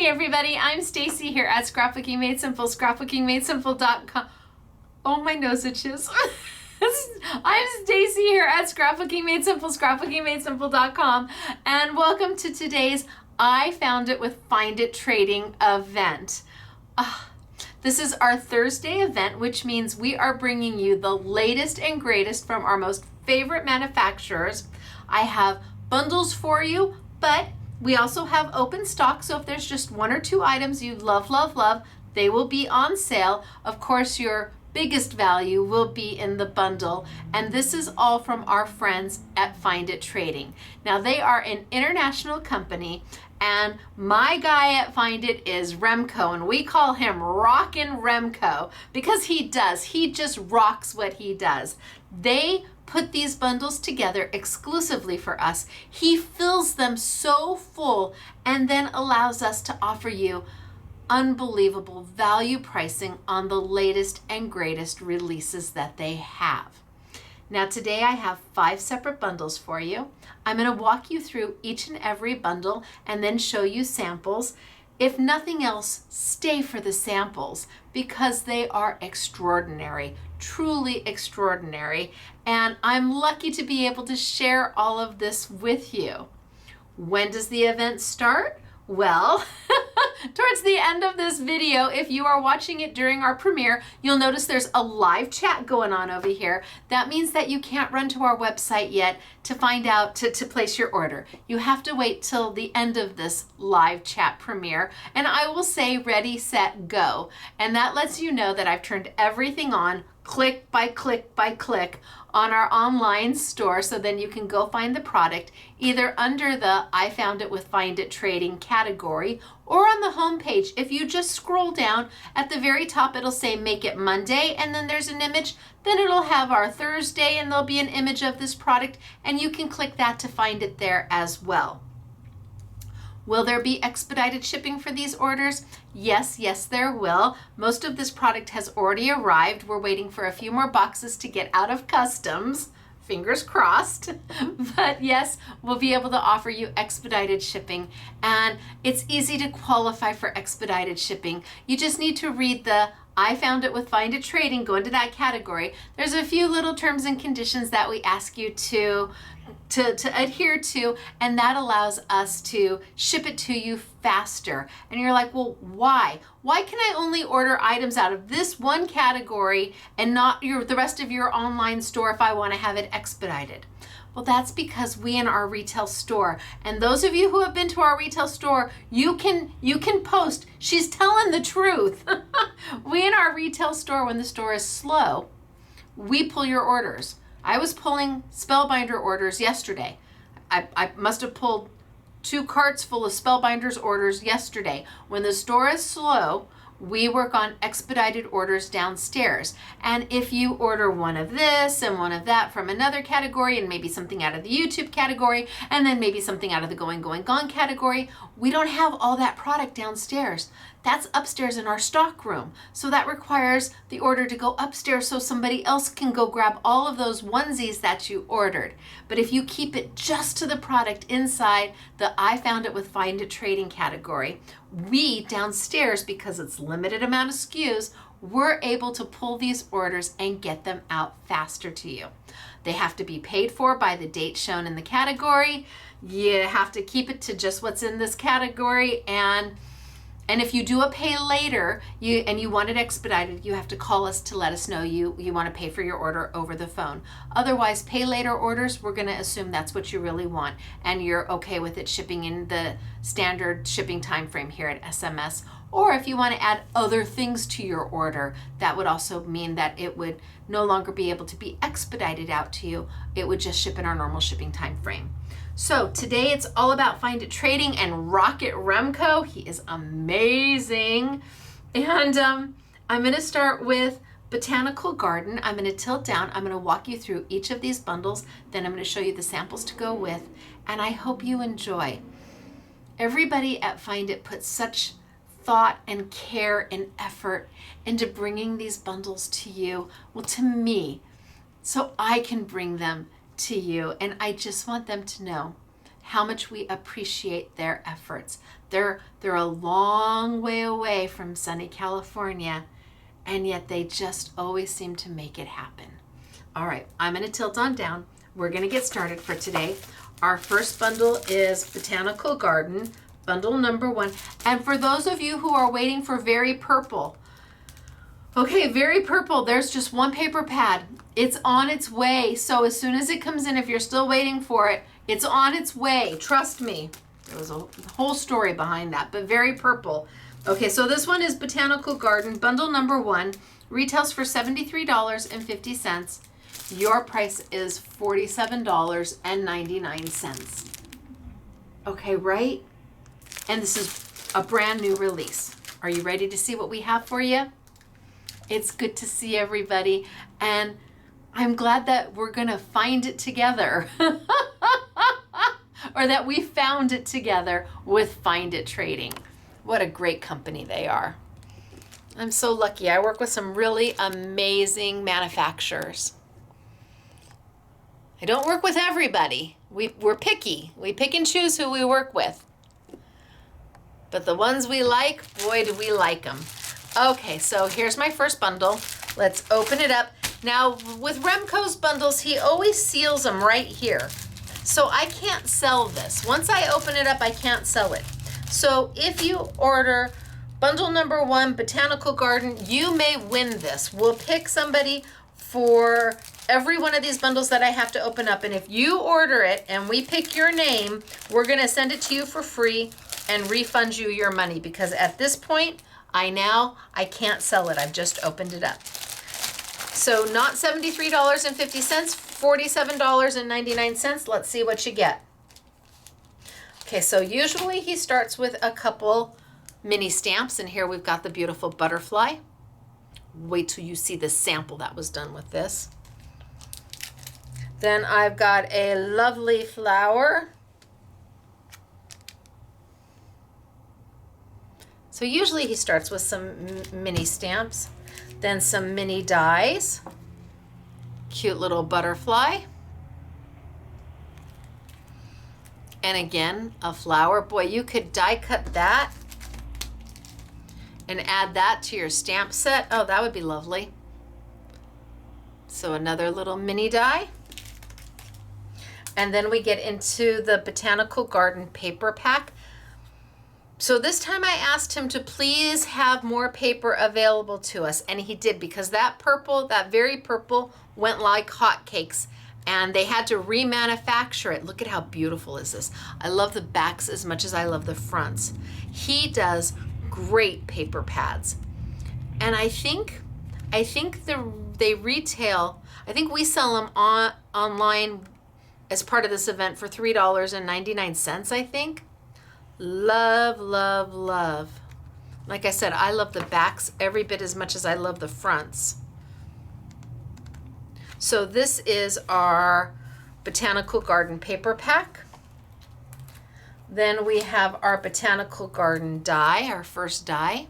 Hey everybody, I'm Stacy here at Scrapbooking Made Simple, scrapbookingmadesimple.com. Oh, my nose itches. I'm Stacy here at Scrapbooking Made Simple, scrapbookingmadesimple.com, and welcome to today's I Found It with Find It Trading event. This is our Thursday event, which means we are bringing you the latest and greatest from our most favorite manufacturers. I have bundles for you, but we also have open stock, so if there's just one or two items you love, they will be on sale. Of course, your biggest value will be in the bundle, and this is all from our friends at Find It Trading. Now, they are an international company, and my guy at Find It is Remco, and we call him Rockin' Remco because he just rocks what he does. They put these bundles together exclusively for us. He fills them so full and then allows us to offer you unbelievable value pricing on the latest and greatest releases that they have. Now today I have 5 separate bundles for you. I'm going to walk you through each and every bundle and then show you samples. If nothing else, stay for the samples because they are extraordinary, truly extraordinary, and I'm lucky to be able to share all of this with you. When does the event start? Well, towards the end of this video, if you are watching it during our premiere, you'll notice there's a live chat going on over here. That means that you can't run to our website yet to find out to place your order. You have to wait till the end of this live chat premiere, and I will say ready, set, go. And that lets you know that I've turned everything on click by click by click on our online store, so then you can go find the product either under the I Found It with Find It Trading category or on the home page. If you just scroll down at the very top, it'll say Make It Monday, and then there's an image. Then it'll have our Thursday, and there'll be an image of this product, and you can click that to find it there as well. Will there be expedited shipping for these orders? Yes, there will. Most of this product has already arrived. We're waiting for a few more boxes to get out of customs. Fingers crossed. But yes, we'll be able to offer you expedited shipping. And it's easy to qualify for expedited shipping. You just need to read the I Found It with Find It Trading, go into that category. There's a few little terms and conditions that we ask you to adhere to, and that allows us to ship it to you faster. And you're like, well, why? Why can I only order items out of this one category and not the rest of your online store if I want to have it expedited? Well, that's because we in our retail store, and those of you who have been to our retail store, you can post, she's telling the truth. We in our retail store, when the store is slow, we pull your orders. I was pulling Spellbinder orders yesterday. I must have pulled 2 carts full of Spellbinders orders yesterday. When the store is slow, we work on expedited orders downstairs. And if you order one of this and one of that from another category, and maybe something out of the YouTube category, and then maybe something out of the Going, Gone category, we don't have all that product downstairs. That's upstairs in our stock room. So that requires the order to go upstairs so somebody else can go grab all of those onesies that you ordered. But if you keep it just to the product inside the I Found It with Find It Trading category, we downstairs, because it's limited amount of SKUs, we're able to pull these orders and get them out faster to you. They have to be paid for by the date shown in the category. You have to keep it to just what's in this category, and if you do a pay later and you want it expedited, you have to call us to let us know you want to pay for your order over the phone. Otherwise, pay later orders, we're going to assume that's what you really want and you're okay with it shipping in the standard shipping time frame here at SMS. Or if you want to add other things to your order, that would also mean that it would no longer be able to be expedited out to you. It would just ship in our normal shipping time frame. So today it's all about Find It Trading and Rocket Remco. He is amazing. And I'm going to start with Botanical Garden. I'm going to tilt down. I'm going to walk you through each of these bundles. Then I'm going to show you the samples to go with. And I hope you enjoy. Everybody at Find It puts such thought and care and effort into bringing these bundles to you. Well, to me, so I can bring them to you, and I just want them to know how much we appreciate their efforts. They're a long way away from sunny California, and yet they just always seem to make it happen. All right, I'm going to tilt on down. We're going to get started for today. Our first bundle is Botanical Garden, bundle number 1. And for those of you who are waiting for Very Purple, okay, Very Purple, there's just one paper pad. It's on its way. So as soon as it comes in, if you're still waiting for it, it's on its way. Trust me. There was a whole story behind that, but Very Purple. Okay, so this one is Botanical Garden, bundle number 1. Retails for $73.50. Your price is $47.99. Okay, right? And this is a brand new release. Are you ready to see what we have for you? It's good to see everybody, and I'm glad that we're gonna find it together. Or that we found it together with Find It Trading. What a great company they are. I'm so lucky. I work with some really amazing manufacturers. I don't work with everybody. We're picky. We pick and choose who we work with. But the ones we like, boy, do we like them. Okay, so here's my first bundle. Let's open it up. Now, with Remco's bundles, he always seals them right here. So I can't sell this. Once I open it up, I can't sell it. So if you order bundle number 1, Botanical Garden, you may win this. We'll pick somebody for every one of these bundles that I have to open up. And if you order it and we pick your name, we're gonna send it to you for free and refund you your money, because at this point, I can't sell it. I've just opened it up. So not $73.50, $47.99. Let's see what you get. Okay, so usually he starts with a couple mini stamps, and here we've got the beautiful butterfly. Wait till you see the sample that was done with this. Then I've got a lovely flower. So usually he starts with some mini stamps, then some mini dies, cute little butterfly, and again, a flower. Boy, you could die cut that and add that to your stamp set. Oh, that would be lovely. So another little mini die. And then we get into the Botanical Garden paper pack. So this time I asked him to please have more paper available to us, and he did, because that purple, that Very Purple, went like hotcakes, and they had to remanufacture it. Look at how beautiful is this. I love the backs as much as I love the fronts. He does great paper pads, and I think they retail. I think we sell them online as part of this event for $3.99. I think. Love, love, love. Like I said, I love the backs every bit as much as I love the fronts. So this is our Botanical Garden paper pack. Then we have our Botanical Garden die, our first die.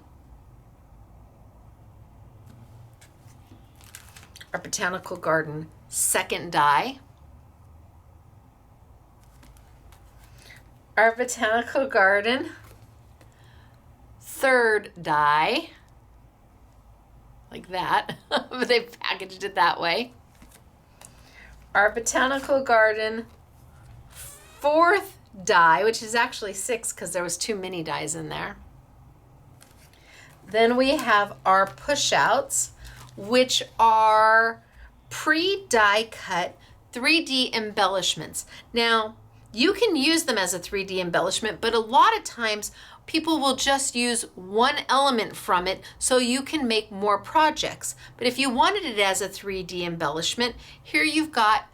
Our Botanical Garden second die. Our Botanical Garden third die, like that, but they packaged it that way. Our Botanical Garden fourth die, which is actually 6 because there was 2 mini dies in there. Then we have our push-outs, which are pre-die cut 3D embellishments. Now, you can use them as a 3D embellishment, but a lot of times people will just use one element from it so you can make more projects. But if you wanted it as a 3D embellishment, here you've got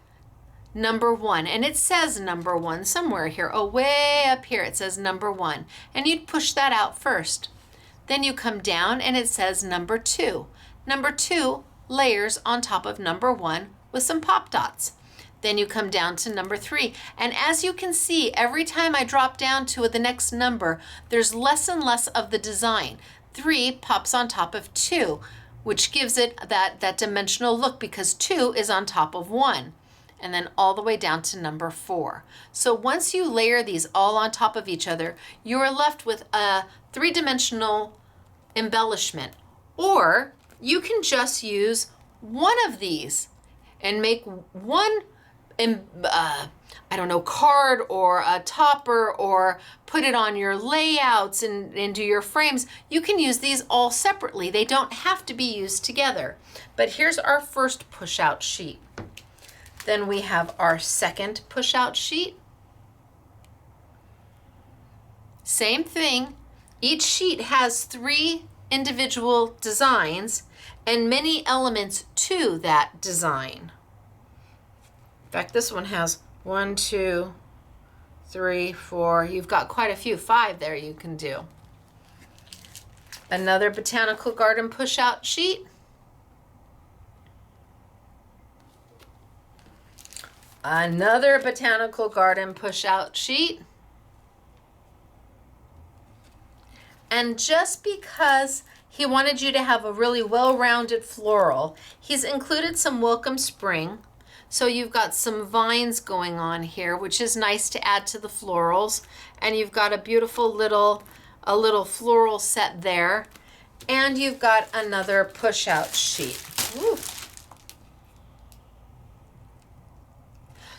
number 1, and it says number 1 somewhere here. Oh, way up here it says number 1, and you'd push that out first. Then you come down and it says number 2. Number 2 layers on top of number 1 with some pop dots. Then you come down to number 3. And as you can see, every time I drop down to the next number, there's less and less of the design. 3 pops on top of 2, which gives it that dimensional look because 2 is on top of 1. and then all the way down to number 4. So once you layer these all on top of each other, you are left with a 3-dimensional embellishment. Or you can just use one of these and make one I don't know, card or a topper, or put it on your layouts and into your frames. You can use these all separately. They don't have to be used together. But here's our first push-out sheet. Then we have our second push-out sheet. Same thing. Each sheet has 3 individual designs and many elements to that design. In fact, this one has 1, 2, 3, 4. You've got quite a few. 5 there you can do. Another botanical garden push-out sheet. Another botanical garden push-out sheet. And just because he wanted you to have a really well-rounded floral, he's included some welcome spring. So you've got some vines going on here, which is nice to add to the florals. And you've got a beautiful little floral set there. And you've got another push-out sheet. Woo.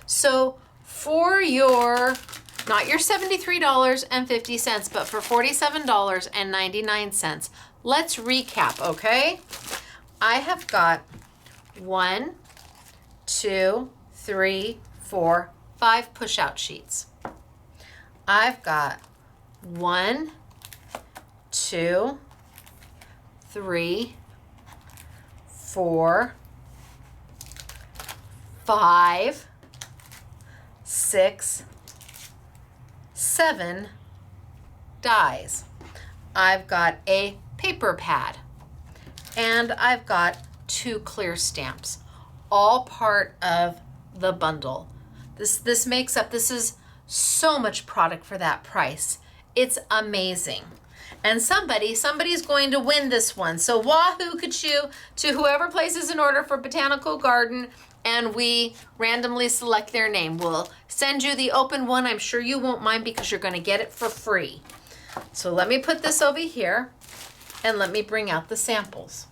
So for your, not your $73.50, but for $47.99, let's recap, okay? I have got 1, 2, 3, 4, 5 push-out sheets. I've got 1, 2, 3, 4, 5, 6, 7 dies. I've got a paper pad, and I've got 2 clear stamps, all part of the bundle. This makes up, this is so much product for that price. It's amazing. And somebody's going to win this one. So wahoo kachoo to whoever places an order for Botanical Garden, and we randomly select their name. We'll send you the open one. I'm sure you won't mind because you're going to get it for free. So let me put this over here, and let me bring out the samples.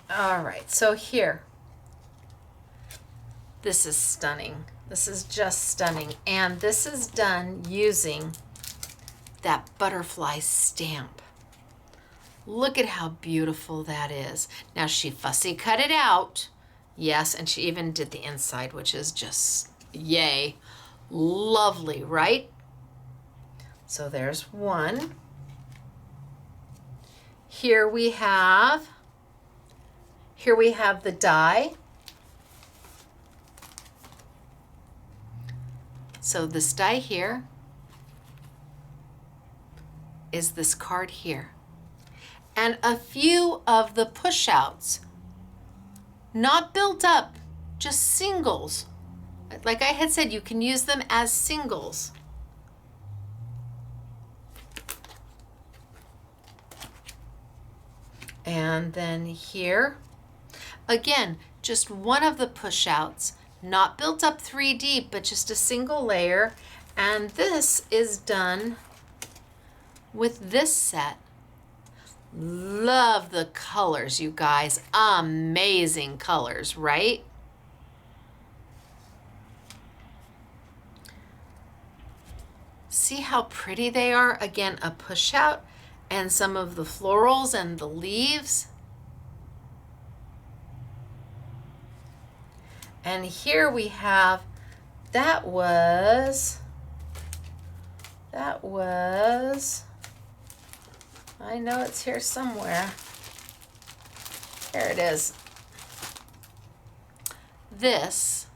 All right, so here. This is stunning. This is just stunning. And this is done using that butterfly stamp. Look at how beautiful that is. Now she fussy cut it out. Yes, and she even did the inside, which is just yay. Lovely, right? So there's one. Here we have the die. So this die here is this card here. And a few of the push-outs, not built up, just singles. Like I had said, you can use them as singles. And then here, again, just one of the push-outs, not built up 3D, but just a single layer. And this is done with this set. Love the colors, you guys. Amazing colors, right? See how pretty they are? Again, a push out and some of the florals and the leaves. And here we have, that was, I know it's here somewhere. There it is. This,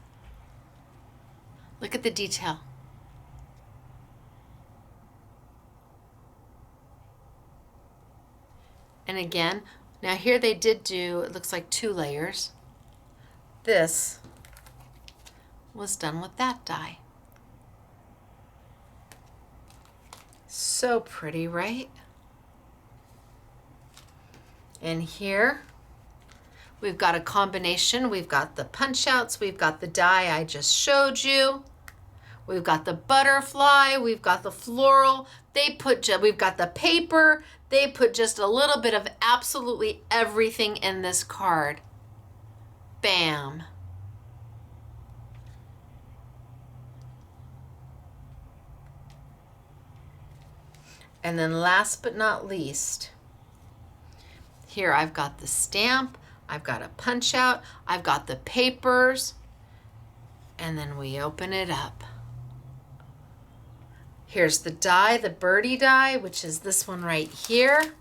look at the detail. And again, now here they did do, it looks like 2 layers. This was done with that die. So pretty, right? And here we've got a combination. We've got the punch outs. We've got the die I just showed you. We've got the butterfly. We've got the floral. We've got the paper. They put just a little bit of absolutely everything in this card. Bam. And then last but not least, here I've got the stamp, I've got a punch out, I've got the papers, and then we open it up. Here's the die, the birdie die, which is this one right here.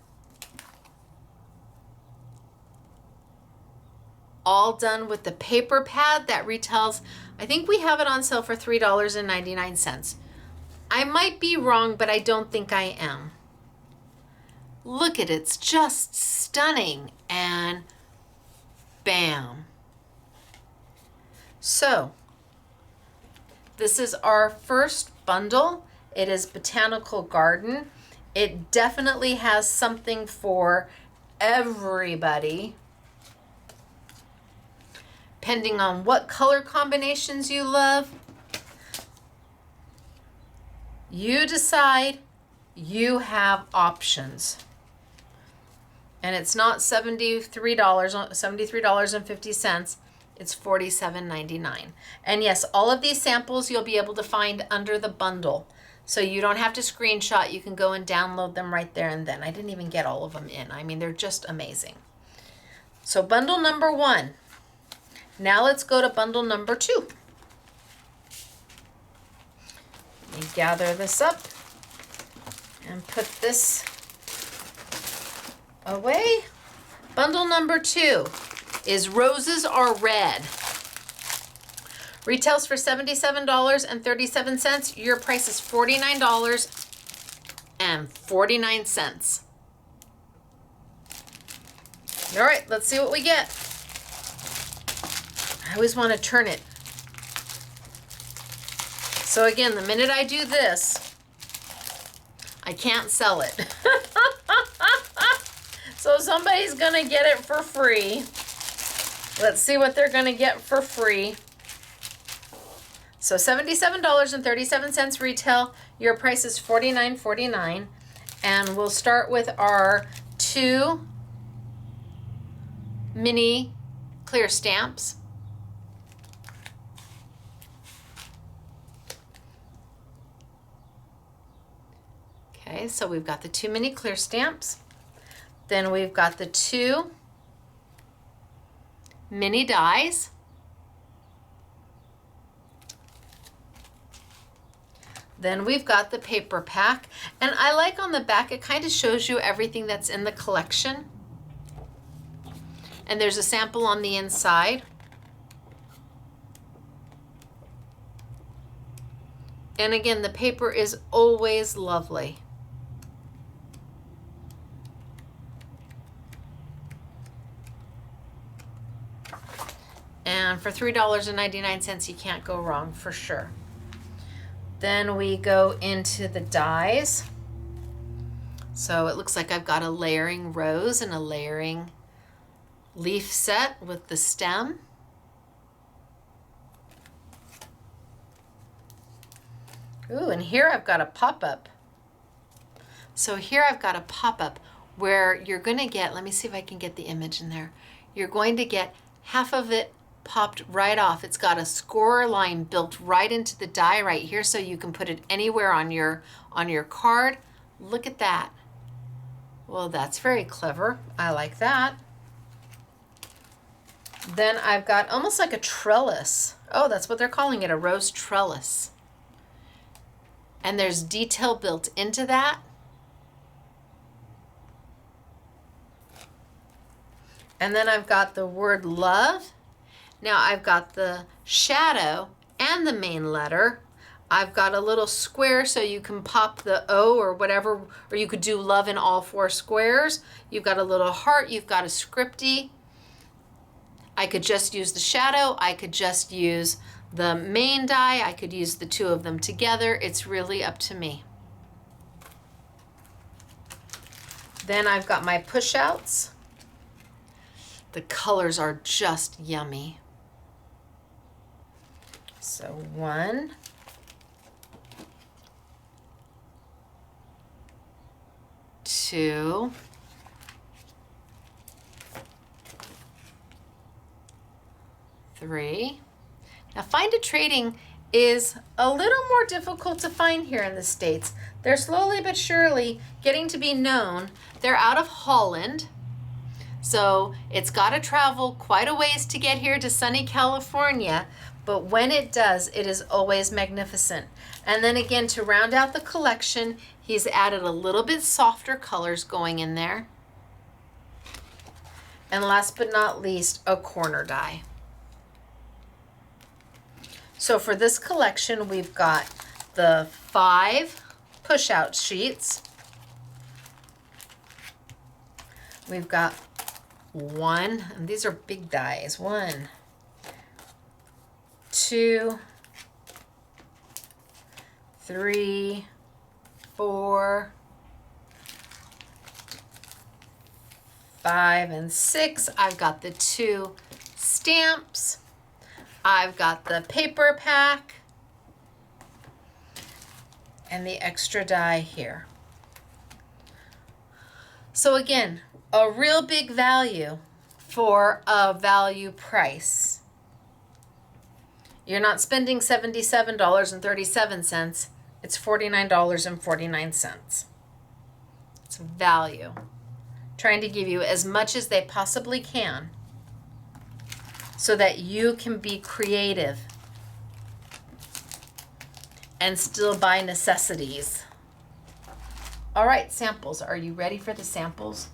All done with the paper pad that retails, I think we have it on sale for $3.99. I might be wrong, but I don't think I am. Look at it, it's just stunning, and bam. So, this is our first bundle. It is Botanical Garden. It definitely has something for everybody, depending on what color combinations you love. You decide, you have options. And it's not $73.50, it's $47.99. And yes, all of these samples you'll be able to find under the bundle. So you don't have to screenshot, you can go and download them right there and then. I didn't even get all of them in. I mean, they're just amazing. So bundle number 1. Now let's go to bundle number 2. Let me gather this up and put this away. Bundle number 2 is Roses Are Red. Retails for $77.37. Your price is $49.49. All right, let's see what we get. I always want to turn it. So again, the minute I do this, I can't sell it. So somebody's gonna get it for free. Let's see what they're gonna get for free. So $77.37 retail. Your price is $49.49. And we'll start with our 2 mini clear stamps. Okay, so we've got the 2 mini clear stamps. Then we've got the 2 mini dies. Then we've got the paper pack. And I like on the back, it kind of shows you everything that's in the collection. And there's a sample on the inside. And again, the paper is always lovely. And for $3.99, you can't go wrong for sure. Then we go into the dies. So it looks like I've got a layering rose and a layering leaf set with the stem. Ooh, and here I've got a pop-up. So here I've got a pop-up where you're going to get, let me see if I can get the image in there. You're going to get half of it popped right off. It's got a score line built right into the die right here, so you can put it anywhere on your card. Look at that. Well, that's very clever. I like that. Then I've got almost like a trellis. Oh, that's what they're calling it, a rose trellis. And there's detail built into that. And then I've got the word love. Now I've got the shadow and the main letter. I've got a little square so you can pop the O or whatever, or you could do love in all 4 squares. You've got a little heart, you've got a scripty. I could just use the shadow, I could just use the main die, I could use the 2 of them together. It's really up to me. Then I've got my push outs. The colors are just yummy. So 1, 2, 3. Now find a trading is a little more difficult to find here in the States. They're slowly but surely getting to be known. They're out of Holland, so it's got to travel quite a ways to get here to sunny California, but when it does, it is always magnificent. And then again, to round out the collection, he's added a little bit softer colors going in there. And last but not least, a corner die. So for this collection, we've got the 5 push-out sheets. We've got 1, and these are big dies. 1, 2, 3, 4, 5, and 6. I've got the 2 stamps. I've got the paper pack and the extra die here. So again, a real big value for a value price. You're not spending $77.37. It's $49.49. It's value. Trying to give you as much as they possibly can so that you can be creative and still buy necessities. All right, samples. Are you ready for the samples?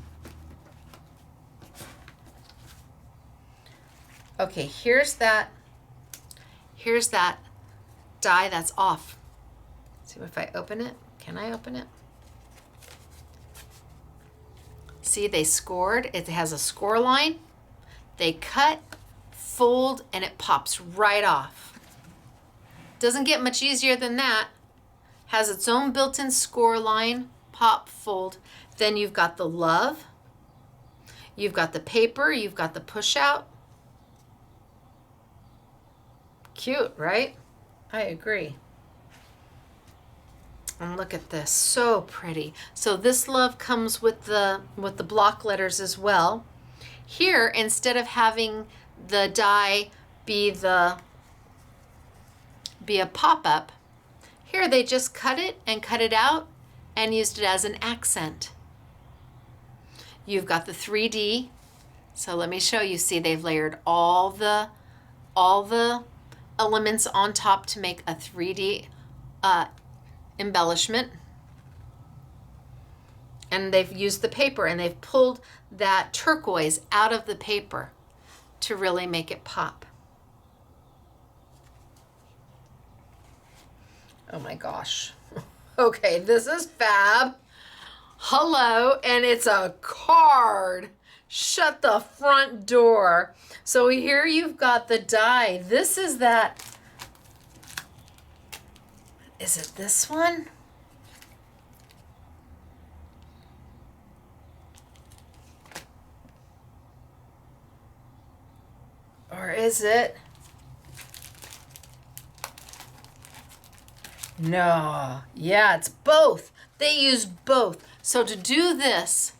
Okay, here's that die that's off. See if I open it. Can I open it? See, they scored. It has a score line. They cut, fold, and it pops right off. Doesn't get much easier than that. Has its own built-in score line, pop, fold. Then you've got the love. You've got the paper. You've got the push-out. Cute, right? I agree. And look at this, so pretty. So this love comes with the block letters as well. Here, instead of having the die be a pop-up, here they just cut it and cut it out and used it as an accent. You've got the 3D. So let me show you. See, they've layered all the elements on top to make a 3D embellishment. And they've used the paper and they've pulled that turquoise out of the paper to really make it pop. Oh my gosh. Okay, this is fab. Hello, and it's a card. Shut the front door. So here you've got the die. This is that. Is it this one? Or is it? No. Yeah, it's both. They used both. So to do this,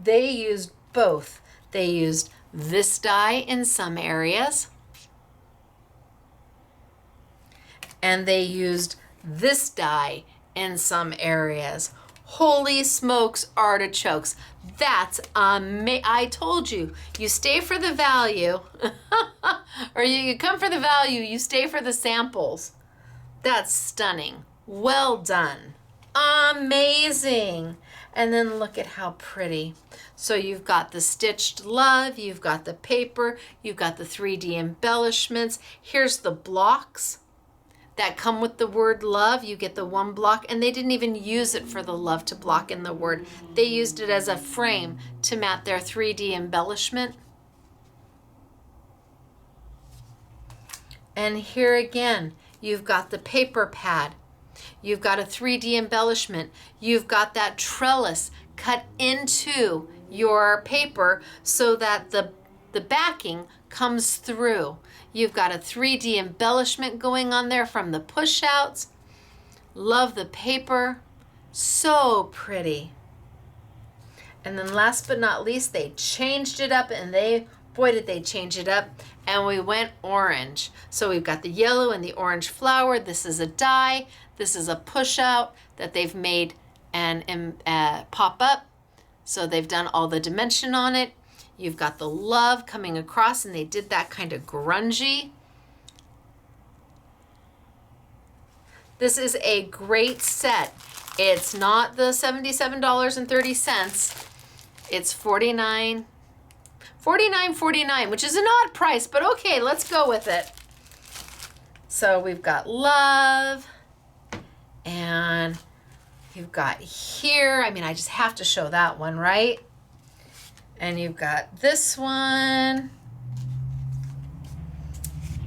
they used both. They used this die in some areas, and they used this die in some areas. Holy smokes, artichokes. That's amazing. I told you, you stay for the value, or you come for the value, you stay for the samples. That's stunning. Well done. Amazing. And then look at how pretty. So you've got the stitched love, you've got the paper, you've got the 3D embellishments. Here's the blocks that come with the word love. You get the one block, and they didn't even use it for the love to block in the word. They used it as a frame to mat their 3D embellishment. And here again, you've got the paper pad. You've got a 3D embellishment. You've got that trellis cut into your paper so that the the backing comes through. You've got a 3D embellishment going on there from the push outs. Love the paper. So pretty. And then last but not least, they changed it up, and boy did they change it up, and we went orange. So we've got the yellow and the orange flower. This is a die. This is a push out that they've made and pop up. So they've done all the dimension on it. You've got the love coming across, and they did that kind of grungy. This is a great set. It's not the $77.30. It's $49.49, which is an odd price, but okay, let's go with it. So we've got love, and you've got here, I mean, I just have to show that one, right? And you've got this one,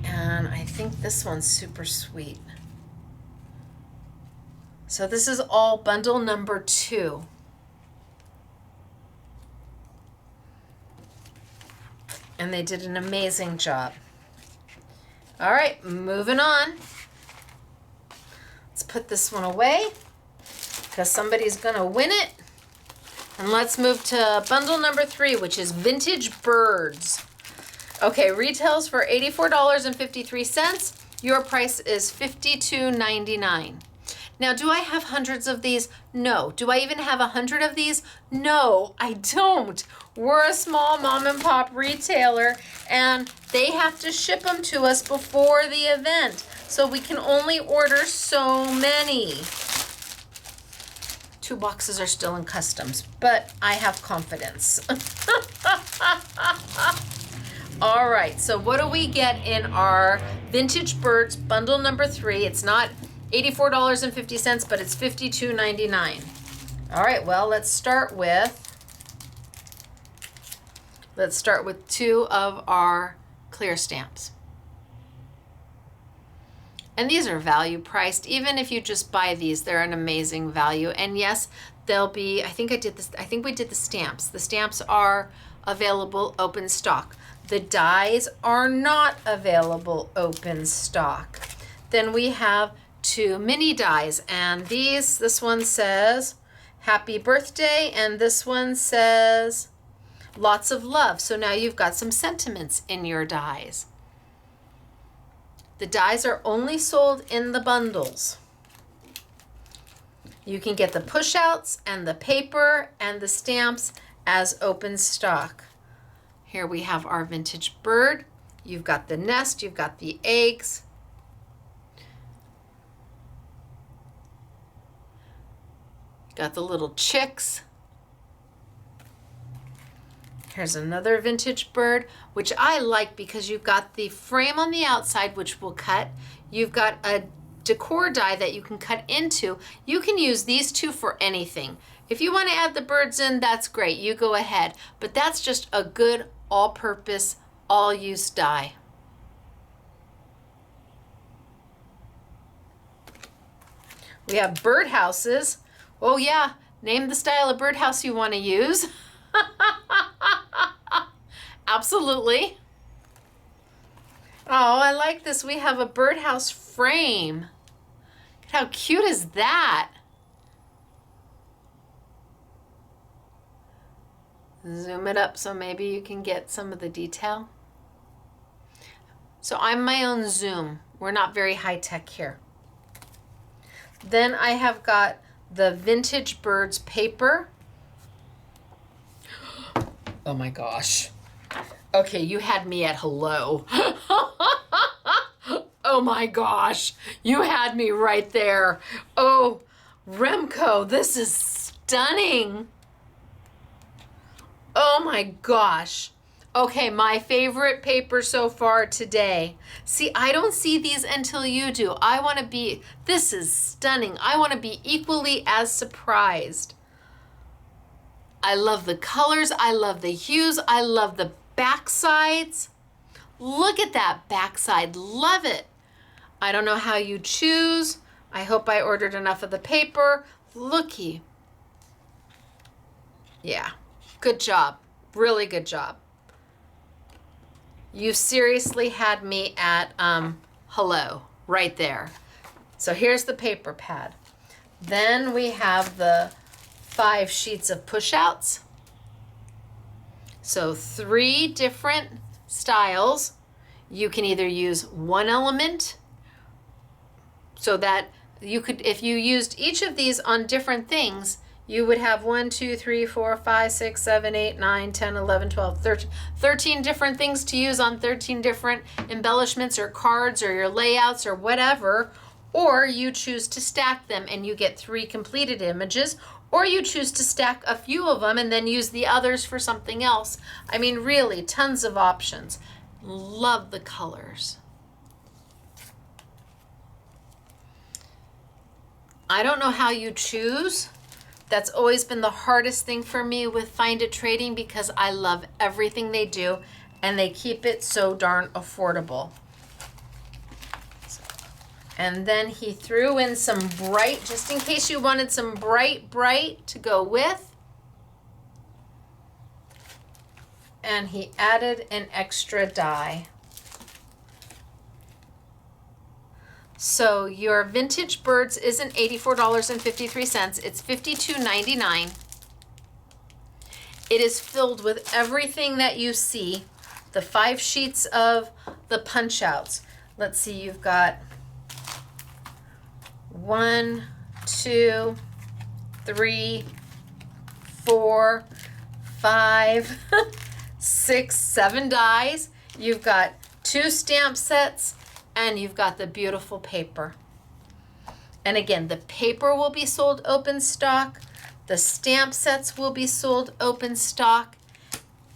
and I think this one's super sweet. So this is all bundle number 2. And they did an amazing job. All right, moving on. Let's put this one away because somebody's gonna win it. And let's move to bundle number 3, which is vintage birds. Okay, retails for $84.53. Your price is $52.99. Now, do I have hundreds of these? No. Do I even have 100 of these? No, I don't. We're a small mom and pop retailer, and they have to ship them to us before the event. So we can only order so many. 2 boxes are still in customs, but I have confidence. All right, so what do we get in our Vintage Birds bundle number 3? It's not $84.50, but it's $52.99. All right, well, let's start with 2 of our clear stamps. And these are value priced. Even if you just buy these, they're an amazing value. And yes, they'll be, I think we did the stamps. The stamps are available open stock. The dies are not available open stock. Then we have 2 mini dies, and this one says happy birthday, and this one says lots of love. So now you've got some sentiments in your dies. The dies are only sold in the bundles. You can get the push outs and the paper and the stamps as open stock. Here we have our vintage bird. You've got the nest, you've got the eggs. Got the little chicks. Here's another vintage bird, which I like because you've got the frame on the outside, which will cut. You've got a decor die that you can cut into. You can use these 2 for anything. If you want to add the birds in, that's great. You go ahead. But that's just a good all-purpose, all-use die. We have birdhouses. Oh yeah, name the style of birdhouse you want to use. Absolutely. Oh, I like this. We have a birdhouse frame. How cute is that? Zoom it up so maybe you can get some of the detail. So I'm my own zoom. We're not very high tech here. Then I have got the Vintage Birds paper. Oh my gosh. Okay, you had me at hello. Oh my gosh, you had me right there. Oh, Remco, this is stunning. Oh my gosh. Okay, my favorite paper so far today. See, I don't see these until you do. This is stunning. I want to be equally as surprised. I love the colors. I love the hues. I love the backsides. Look at that backside. Love it. I don't know how you choose. I hope I ordered enough of the paper. Looky. Yeah, good job. Really good job. You seriously had me at hello, right there. So here's the paper pad. Then we have the 5 sheets of push-outs. So 3 different styles. You can either use one element, so that you could, if you used each of these on different things, you would have 1, 2, 3, 4, 5, 6, 7, 8, 9, 10, 11, 12, 13 different things to use on 13 different embellishments or cards or your layouts or whatever. Or you choose to stack them and you get 3 completed images, or you choose to stack a few of them and then use the others for something else. I mean, really, tons of options. Love the colors. I don't know how you choose. That's always been the hardest thing for me with Find It Trading, because I love everything they do and they keep it so darn affordable. And then he threw in some bright, just in case you wanted some bright to go with. And he added an extra die. So your Vintage Birds isn't $84.53, it's $52.99. It is filled with everything that you see. The 5 sheets of the punch outs. Let's see, you've got 1, 2, 3, 4, 5, 6, 7 dies. You've got 2 stamp sets, and you've got the beautiful paper. And again, the paper will be sold open stock, the stamp sets will be sold open stock,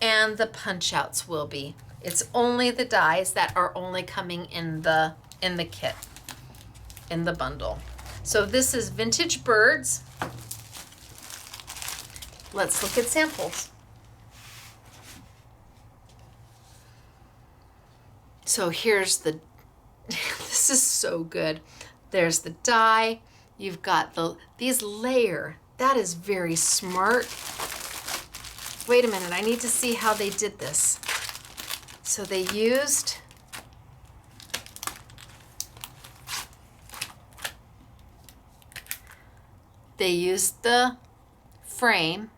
and the punch outs will be. It's only the dies that are only coming in the kit, in the bundle. So this is Vintage Birds. Let's look at samples. So here's the, this is so good. There's the die. You've got these layer. That is very smart. Wait a minute, I need to see how they did this. So they used the frame,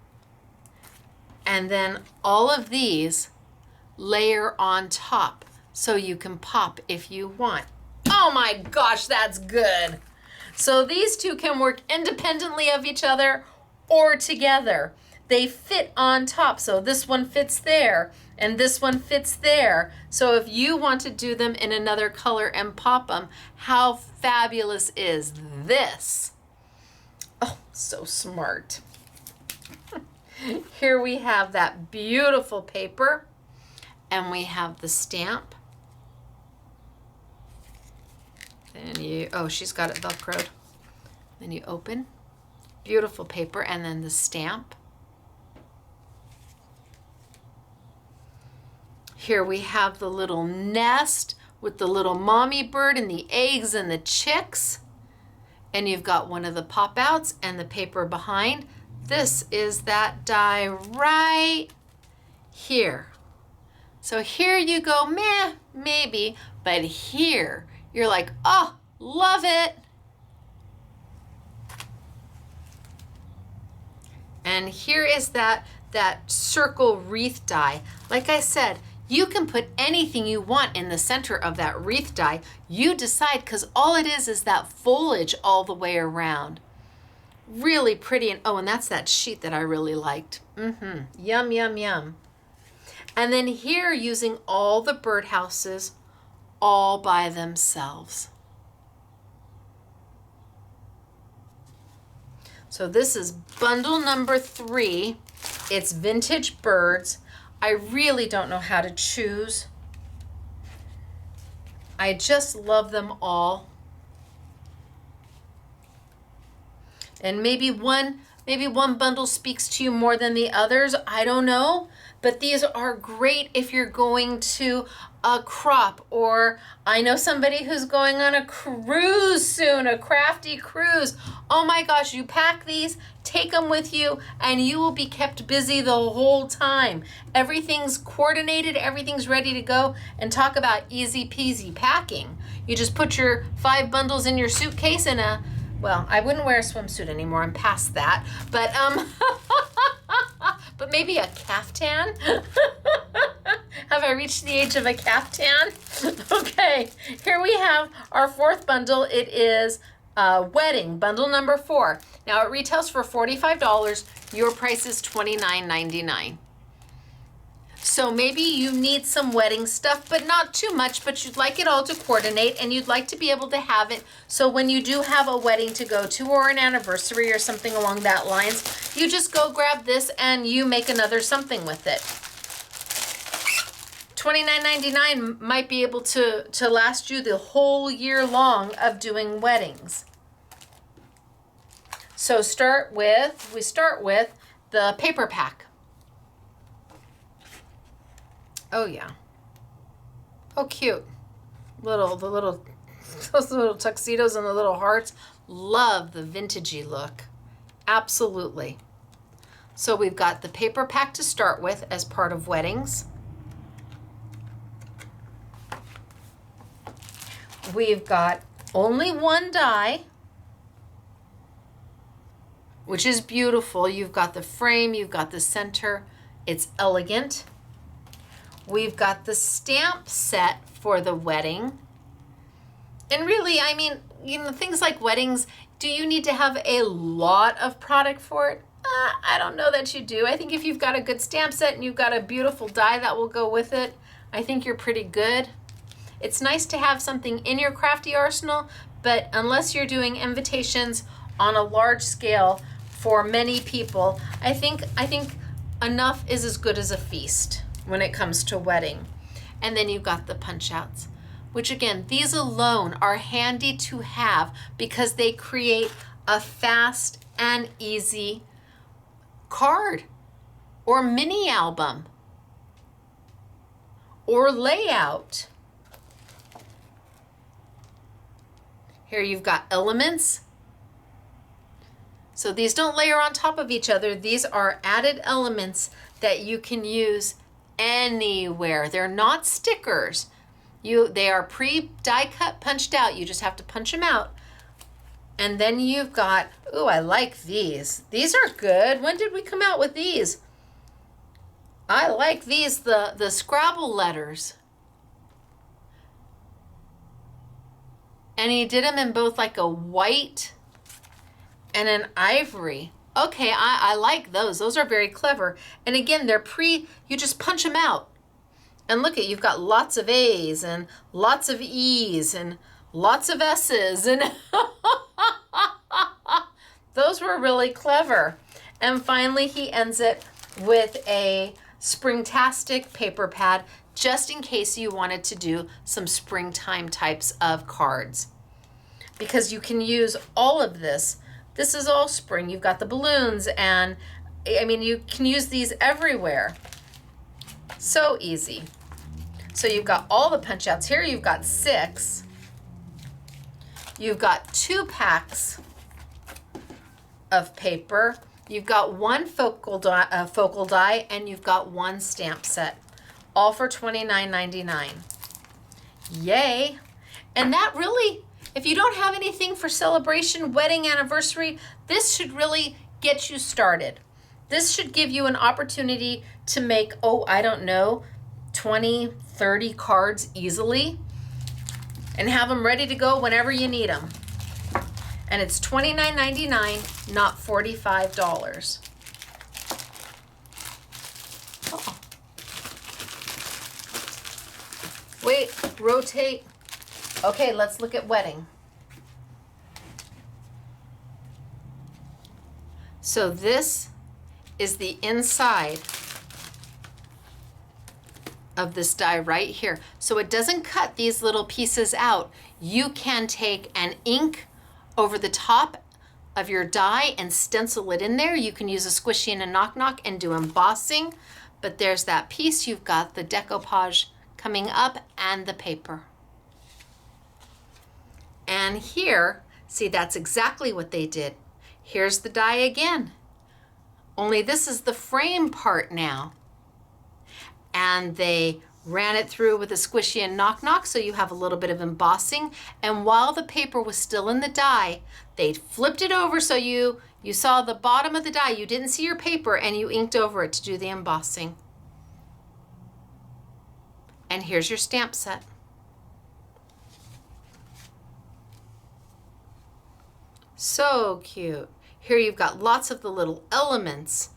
and then all of these layer on top so you can pop if you want. Oh my gosh, that's good. So these two can work independently of each other or together. They fit on top. So this one fits there and this one fits there. So if you want to do them in another color and pop them, how fabulous is this? Oh, so smart. Here we have that beautiful paper, and we have the stamp. And you, oh, she's got it Velcroed. Then you open, beautiful paper, and then the stamp. Here we have the little nest with the little mommy bird and the eggs and the chicks. And you've got one of the pop outs and the paper behind. This is that die right here. So here you go, meh, maybe, but here you're like, oh, love it. And here is that circle wreath die. Like I said, you can put anything you want in the center of that wreath die. You decide, because all it is that foliage all the way around. Really pretty. And oh, and that's that sheet that I really liked. Yum, yum, yum. And then here, using all the birdhouses all by themselves. So this is bundle number 3. It's Vintage Birds. I really don't know how to choose. I just love them all. And maybe one bundle speaks to you more than the others. I don't know. But these are great if you're going to a crop, or I know somebody who's going on a cruise soon, a crafty cruise. Oh my gosh, you pack these, take them with you, and you will be kept busy the whole time. Everything's coordinated, everything's ready to go, and talk about easy peasy packing. You just put your 5 bundles in your suitcase and well, I wouldn't wear a swimsuit anymore, I'm past that, but but maybe a caftan? Have I reached the age of a caftan? Okay, here we have our 4th bundle. It is wedding, bundle number 4. Now it retails for $45. Your price is $29.99. So maybe you need some wedding stuff, but not too much, but you'd like it all to coordinate, and you'd like to be able to have it so when you do have a wedding to go to or an anniversary or something along that lines, you just go grab this and you make another something with it. $29.99 might be able to last you the whole year long of doing weddings. So we start with the paper pack. Oh yeah. Oh, cute. Those little tuxedos and the little hearts. Love the vintagey look. Absolutely. So we've got the paper pack to start with as part of weddings. We've got only one die, which is beautiful. You've got the frame, you've got the center. It's elegant. We've got the stamp set for the wedding. And really, I mean, things like weddings, do you need to have a lot of product for it? I don't know that you do. I think if you've got a good stamp set and you've got a beautiful die that will go with it, I think you're pretty good. It's nice to have something in your crafty arsenal, but unless you're doing invitations on a large scale for many people, I think enough is as good as a feast when it comes to wedding. And then you've got the punch outs, which again, these alone are handy to have because they create a fast and easy card or mini album or layout. Here you've got elements. So these don't layer on top of each other. These are added elements that you can use anywhere. They're not stickers. They are pre-die cut, punched out. You just have to punch them out. And then you've got, ooh, I like these. These are good. When did we come out with these? I like these, the Scrabble letters. And he did them in both like a white and an ivory. Okay, I like those. Those are very clever. And again, you just punch them out. And look you've got lots of A's and lots of E's and lots of S's. And those were really clever. And finally, he ends it with a springtastic paper pad, just in case you wanted to do some springtime types of cards. Because you can use all of this. This is all spring. You've got the balloons, and I mean, you can use these everywhere. So easy. So you've got all the punch outs. Here you've got 6. You've got 2 packs of paper. You've got 1 focal die, and you've got 1 stamp set. All for $29.99. Yay. And that really, if you don't have anything for celebration, wedding, anniversary, this should really get you started. This should give you an opportunity to make, 20, 30 cards easily and have them ready to go whenever you need them. And it's $29.99, not $45. Oh. Wait, rotate. Okay, let's look at wedding. So this is the inside of this die right here. So it doesn't cut these little pieces out. You can take and ink over the top of your die and stencil it in there. You can use a squishy and a knock-knock and do embossing, but there's that piece. You've got the decoupage coming up and the paper. And here, see, that's exactly what they did. Here's the die again. Only this is the frame part now. And they ran it through with a squishy and knock-knock, so you have a little bit of embossing. And while the paper was still in the die, they flipped it over so you saw the bottom of the die. You didn't see your paper, and you inked over it to do the embossing. And here's your stamp set. So cute. Here you've got lots of the little elements.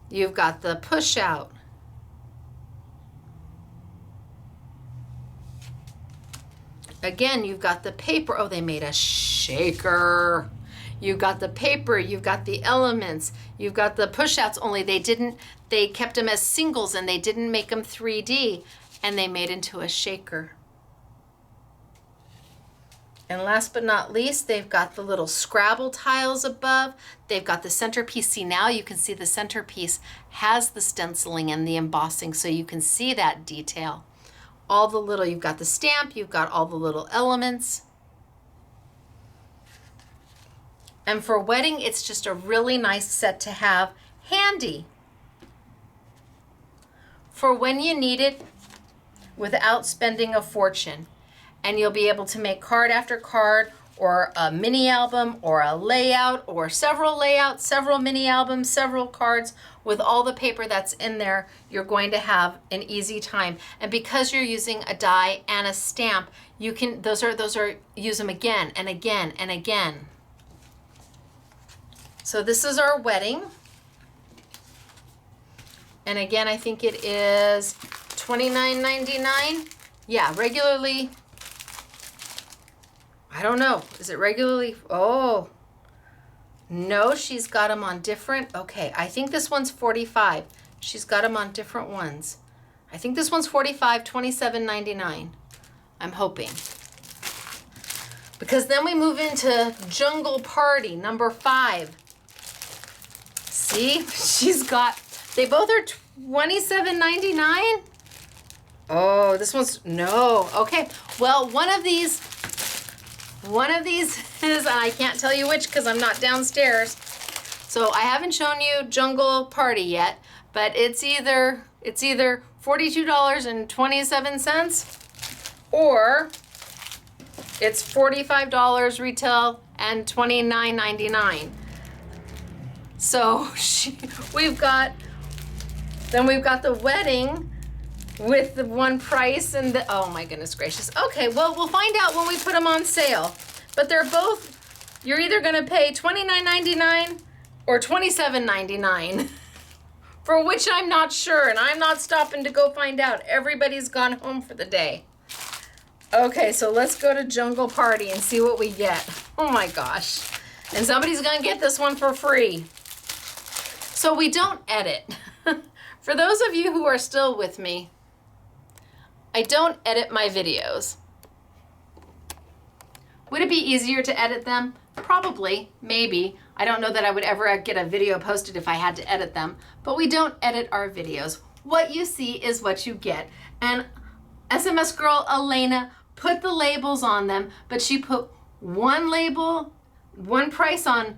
You've got the push out. Again, you've got the paper. Oh, they made a shaker. You've got the paper, you've got the elements, you've got the push-outs, only they kept them as singles and they didn't make them 3D, and they made into a shaker. And last but not least, they've got the little Scrabble tiles above. They've got the centerpiece. See, now you can see the centerpiece has the stenciling and the embossing, so you can see that detail. All the little, you've got the stamp, you've got all the little elements. And for wedding, it's just a really nice set to have handy for when you need it without spending a fortune. And you'll be able to make card after card, or a mini album, or a layout, or several layouts, several mini albums, several cards. With all the paper that's in there, you're going to have an easy time. And because you're using a die and a stamp, you can, those are use them again and again and again. So this is our wedding. And again, I think it is $29.99. Yeah, regularly, I don't know. Is it regularly? Oh, no, she's got them on different. Okay, I think this one's 45. She's got them on different ones. I think this one's 45, $27.99. I'm hoping. Because then we move into Jungle Party, number 5. See, she's got, they both are $27.99. Oh, this one's, no. Okay, well, one of these is, and I can't tell you which because I'm not downstairs. So I haven't shown you Jungle Party yet, but it's either $42.27 or it's $45 retail and $29.99. So we've got the wedding with the one price and the, oh my goodness gracious. Okay, well, we'll find out when we put them on sale. But they're both, you're either gonna pay $29.99 or $27.99, for which I'm not sure, and I'm not stopping to go find out. Everybody's gone home for the day. Okay, so let's go to Jungle Party and see what we get. Oh my gosh. And somebody's gonna get this one for free. So we don't edit. For those of you who are still with me, I don't edit my videos. Would it be easier to edit them? Probably, maybe. I don't know that I would ever get a video posted if I had to edit them, but we don't edit our videos. What you see is what you get. And SMS girl Elena put the labels on them, but she put one label, one price on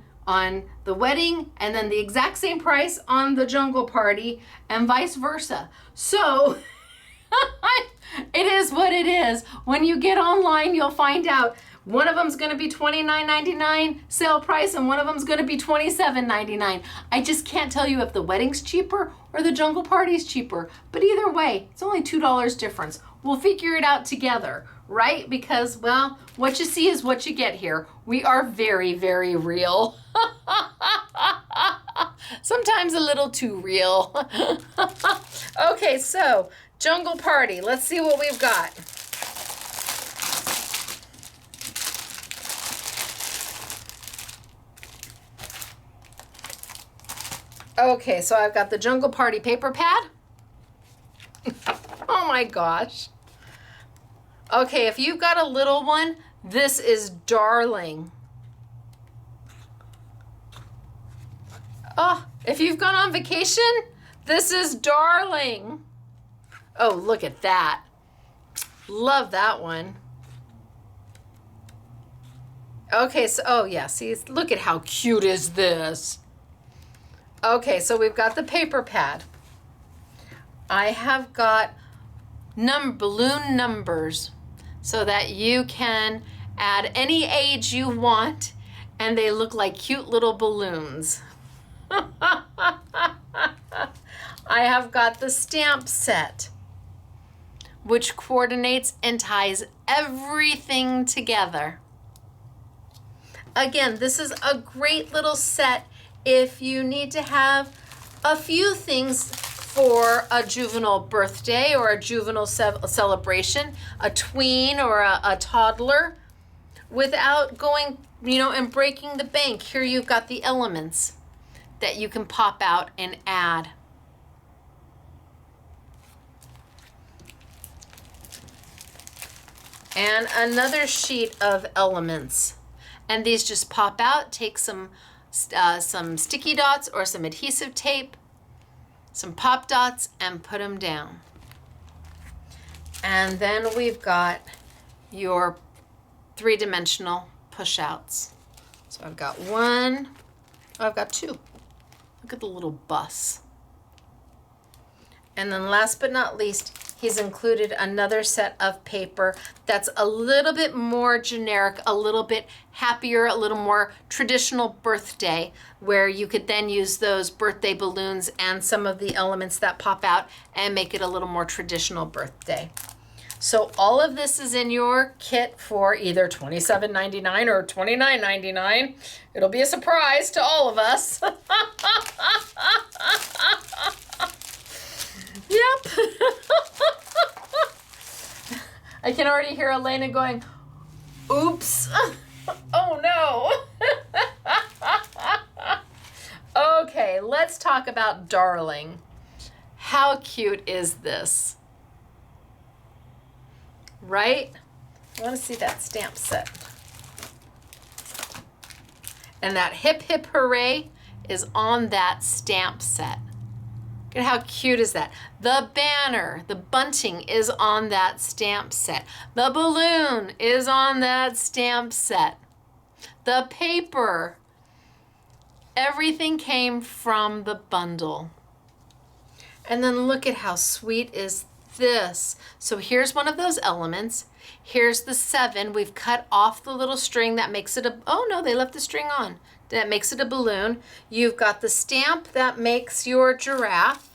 the wedding, and then the exact same price on the Jungle Party, and vice versa. So it is what it is. When you get online, you'll find out one of them's gonna be $29.99 sale price, and one of them's gonna be $27.99. I just can't tell you if the wedding's cheaper or the Jungle Party's cheaper, but either way, it's only $2 difference. We'll figure it out together, right? Because, well, what you see is what you get here. We are very, very real. Sometimes a little too real. Okay, so Jungle Party. Let's see what we've got. Okay, so I've got the Jungle Party paper pad. Oh my gosh. Okay, if you've got a little one, this is darling. Oh, if you've gone on vacation, This is darling. Oh, look at that. Love that one. Okay, so, oh yeah, see, look at how cute is this. Okay, so we've got the paper pad. I have got balloon numbers so that you can add any age you want and they look like cute little balloons. I have got the stamp set, which coordinates and ties everything together. Again, this is a great little set if you need to have a few things for a juvenile birthday or a juvenile celebration, a tween or a toddler, without going, and breaking the bank. Here you've got the elements that you can pop out and add. And another sheet of elements. And these just pop out. Take some sticky dots or some adhesive tape, some pop dots, and put them down. And then we've got your three-dimensional push-outs. So I've got one, I've got two. Look at the little bus. And then last but not least, he's included another set of paper that's a little bit more generic, a little bit happier, a little more traditional birthday, where you could then use those birthday balloons and some of the elements that pop out and make it a little more traditional birthday. So all of this is in your kit for either $27.99 or $29.99. It'll be a surprise to all of us. Yep. I can already hear Elena going, oops. Oh no. Okay, let's talk about darling. How cute is this? Right? I want to see that stamp set. And that hip hip hooray is on that stamp set. Look at how cute is that? The banner, the bunting is on that stamp set. The balloon is on that stamp set. The paper. Everything came from the bundle. And then look at how sweet is this. So here's one of those elements. Here's the 7. We've cut off the little string that makes it a, oh no, they left the string on. That makes it a balloon. You've got the stamp that makes your giraffe.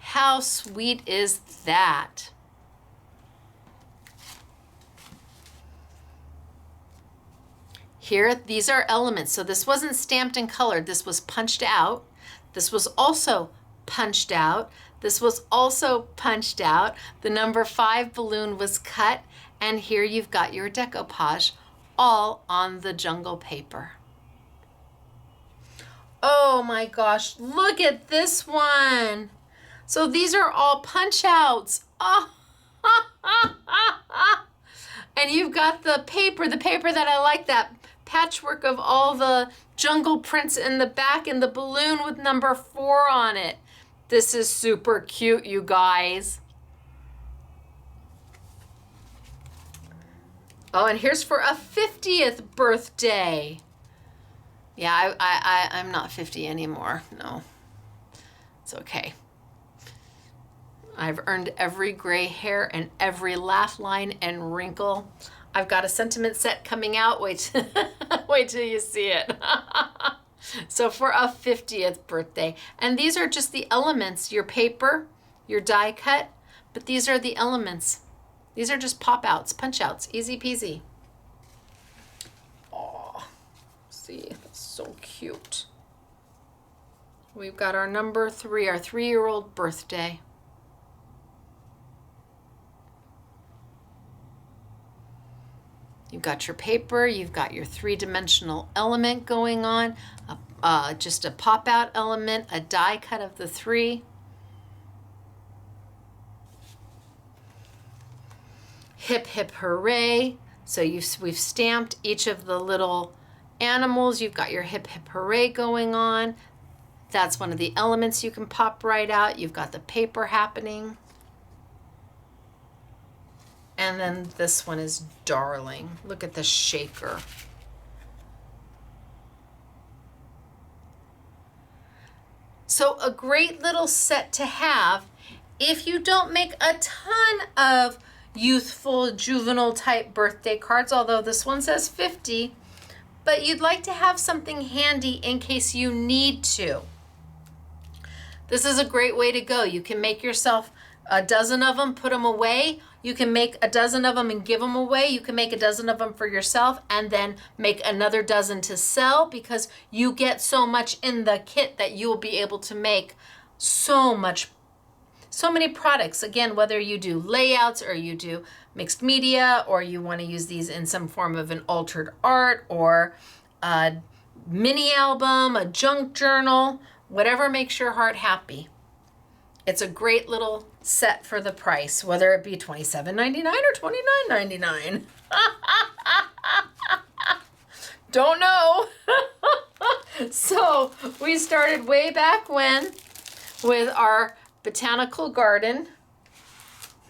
How sweet is that? Here, these are elements. So this wasn't stamped and colored. This was punched out. This was also punched out. This was also punched out. The number 5 balloon was cut. And here you've got your decoupage all on the jungle paper. Oh my gosh, look at this one. So these are all punch outs. Oh. And you've got the paper that I like, that patchwork of all the jungle prints in the back and the balloon with number 4 on it. This is super cute, you guys. Oh, and here's for a 50th birthday. Yeah, I'm not 50 anymore. No, it's okay. I've earned every gray hair and every laugh line and wrinkle. I've got a sentiment set coming out. Wait till you see it. So for a 50th birthday. And these are just the elements, your paper, your die cut, but these are the elements. These are just pop outs, punch outs, easy peasy. Oh, see, that's so cute. We've got our number 3, our 3-year-old birthday. You've got your paper, you've got your 3-dimensional element going on, just a pop-out element, a die cut of the 3. Hip, hip, hooray. So we've stamped each of the little animals. You've got your hip, hip, hooray going on. That's one of the elements you can pop right out. You've got the paper happening. And then this one is darling. Look at the shaker. So a great little set to have if you don't make a ton of youthful, juvenile type birthday cards, although this one says 50, but you'd like to have something handy in case you need to. This is a great way to go. You can make yourself a dozen of them, put them away. You can make a dozen of them and give them away. You can make a dozen of them for yourself and then make another dozen to sell, because you get so much in the kit that you will be able to make so many products. Again, whether you do layouts or you do mixed media, or you want to use these in some form of an altered art or a mini album, a junk journal, whatever makes your heart happy. It's a great little set for the price, whether it be $27.99 or $29.99. Don't know. So we started way back when with our botanical garden.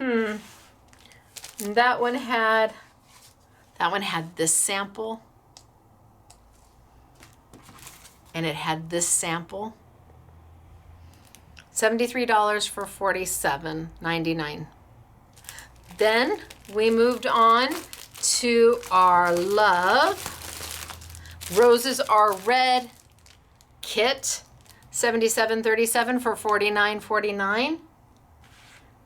And that one had this sample. And it had this sample. $73 for $47.99. Then we moved on to our Love Roses Are Red kit, $77.37 for $49.49.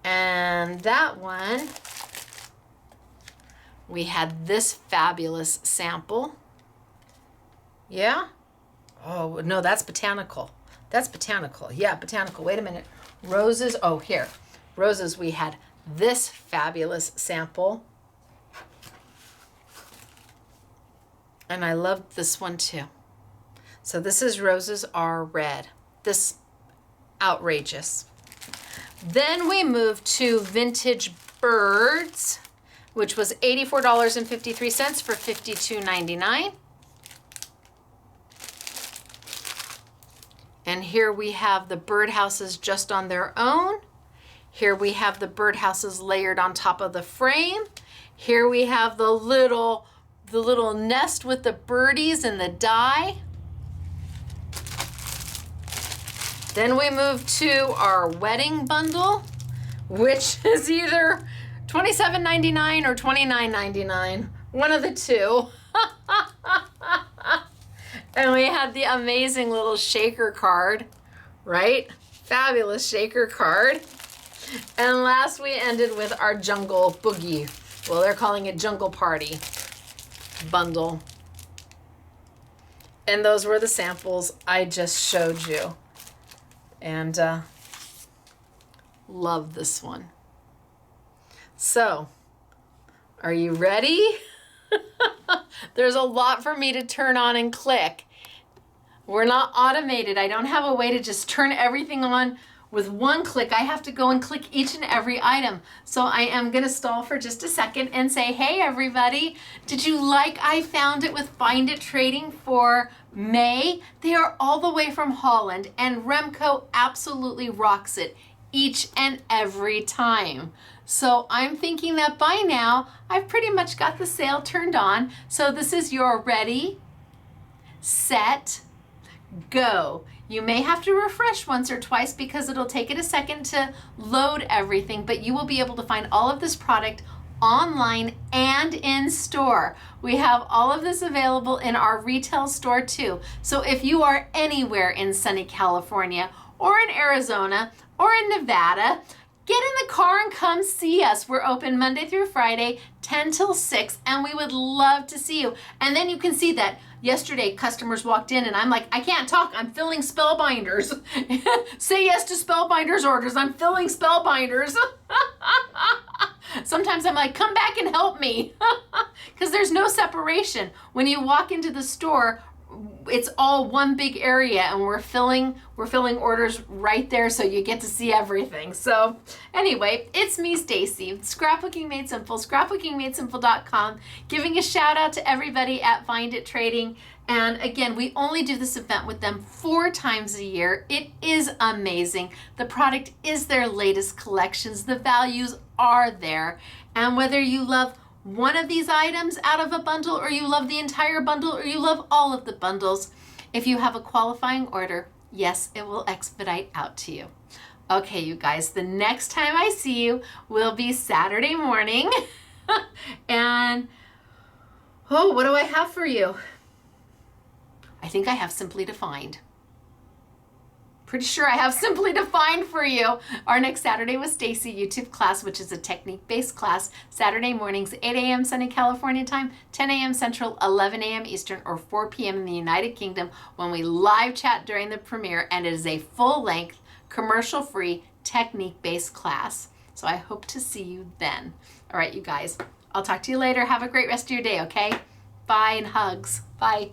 And that one, we had this fabulous sample. Yeah? Oh, no, that's Botanical. That's Botanical. Yeah, Botanical. Wait a minute. Roses. Oh, here. Roses, we had this fabulous sample. And I loved this one too. So this is Roses Are Red. This outrageous. Then we moved to Vintage Birds, which was $84.53 for $52.99. And here we have the birdhouses just on their own. Here we have the birdhouses layered on top of the frame. Here we have the little nest with the birdies and the die. Then we move to our wedding bundle, which is either $27.99 or $29.99, one of the two. And we had the amazing little shaker card, right? Fabulous shaker card. And last we ended with our Jungle Boogie. Well, they're calling it Jungle Party bundle. And those were the samples I just showed you. And love this one. So, are you ready? There's a lot for me to turn on and click. We're not automated. I don't have a way to just turn everything on with one click. I have to go and click each and every item. So I am going to stall for just a second and say, hey everybody, did you like I Found It with Find It Trading for May? They are all the way from Holland, and Remco absolutely rocks it each and every time. So I'm thinking that by now I've pretty much got the sale turned on. So this is your ready, set, go. You may have to refresh once or twice because it'll take it a second to load everything, but you will be able to find all of this product online and in store. We have all of this available in our retail store too. So if you are anywhere in sunny California or in Arizona or in Nevada, get in the car and come see us. We're open Monday through Friday, 10 till 6, and we would love to see you. And then you can see that yesterday customers walked in and I'm like, I can't talk, I'm filling spellbinders. Say yes to spellbinders orders, I'm filling spellbinders. Sometimes I'm like, come back and help me. Because there's no separation. When you walk into the store, it's all one big area, and we're filling orders right there, so you get to see everything. So anyway, it's me, Stacy, Scrapbooking Made Simple, scrapbookingmadesimple.com, giving a shout out to everybody at Find It Trading. And again, we only do this event with them 4 times a year. It is amazing. The product is their latest collections. The values are there. And whether you love one of these items out of a bundle, or you love the entire bundle, or you love all of the bundles, if you have a qualifying order, yes, it will expedite out to you. Okay, you guys, the next time I see you will be Saturday morning. And, oh, what do I have for you? I think I have Simply Defined. Pretty sure I have Simply Defined for you. Our next Saturday with Stacy YouTube class, which is a technique-based class, Saturday mornings, 8 a.m. Sunny California time, 10 a.m. Central, 11 a.m. Eastern, or 4 p.m. in the United Kingdom, when we live chat during the premiere, and it is a full-length, commercial-free, technique-based class. So I hope to see you then. All right, you guys, I'll talk to you later. Have a great rest of your day, okay? Bye and hugs. Bye.